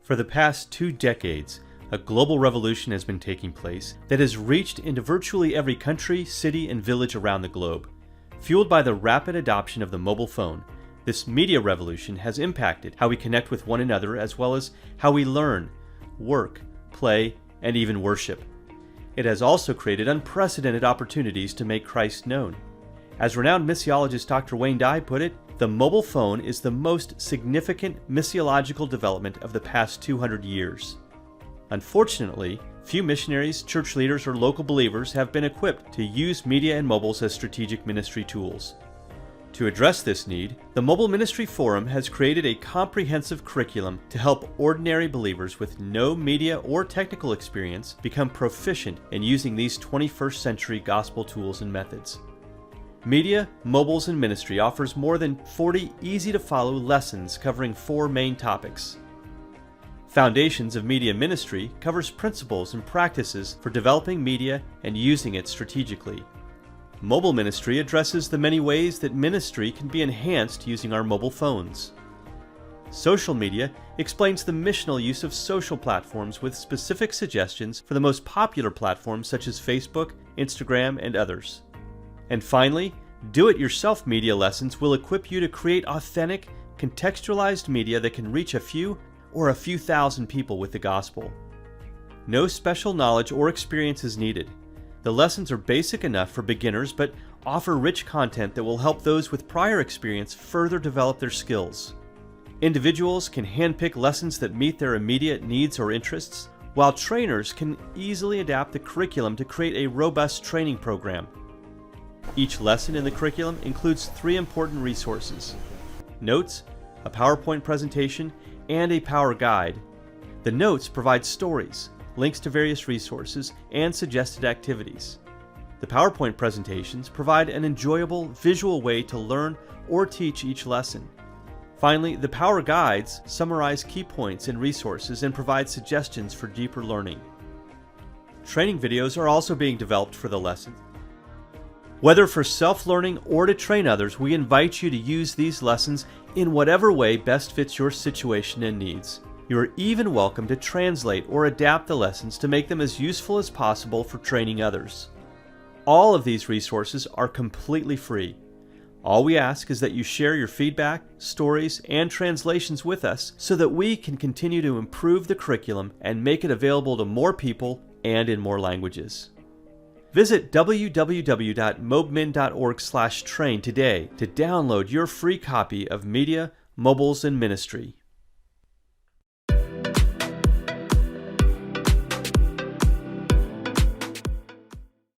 For the past 2 decades, a global revolution has been taking place that has reached into virtually every country, city, and village around the globe. Fueled by the rapid adoption of the mobile phone, this media revolution has impacted how we connect with one another as well as how we learn, work, play, and even worship. It has also created unprecedented opportunities to make Christ known. As renowned missiologist Dr. Wayne Dye put it, the mobile phone is the most significant missiological development of the past 200 years. Unfortunately, few missionaries, church leaders, or local believers have been equipped to use media and mobiles as strategic ministry tools. To address this need, the Mobile Ministry Forum has created a comprehensive curriculum to help ordinary believers with no media or technical experience become proficient in using these 21st century gospel tools and methods. Media, Mobiles, and Ministry offers more than 40 easy-to-follow lessons covering 4 main topics. Foundations of Media Ministry covers principles and practices for developing media and using it strategically. Mobile Ministry addresses the many ways that ministry can be enhanced using our mobile phones. Social Media explains the missional use of social platforms with specific suggestions for the most popular platforms such as Facebook, Instagram, and others. And finally, do-it-yourself media lessons will equip you to create authentic, contextualized media that can reach a few or a few thousand people with the gospel. No special knowledge or experience is needed. The lessons are basic enough for beginners but offer rich content that will help those with prior experience further develop their skills. Individuals can handpick lessons that meet their immediate needs or interests, while trainers can easily adapt the curriculum to create a robust training program. Each lesson in the curriculum includes 3 important resources: notes, a PowerPoint presentation, and a power guide. The notes provide stories, links to various resources, and suggested activities. The PowerPoint presentations provide an enjoyable visual way to learn or teach each lesson. Finally, the power guides summarize key points and resources and provide suggestions for deeper learning. Training videos are also being developed for the lessons. Whether for self-learning or to train others, we invite you to use these lessons in whatever way best fits your situation and needs. You are even welcome to translate or adapt the lessons to make them as useful as possible for training others. All of these resources are completely free. All we ask is that you share your feedback, stories, and translations with us so that we can continue to improve the curriculum and make it available to more people and in more languages. Visit www.mobmin.org/train today to download your free copy of Media, Mobiles, and Ministry.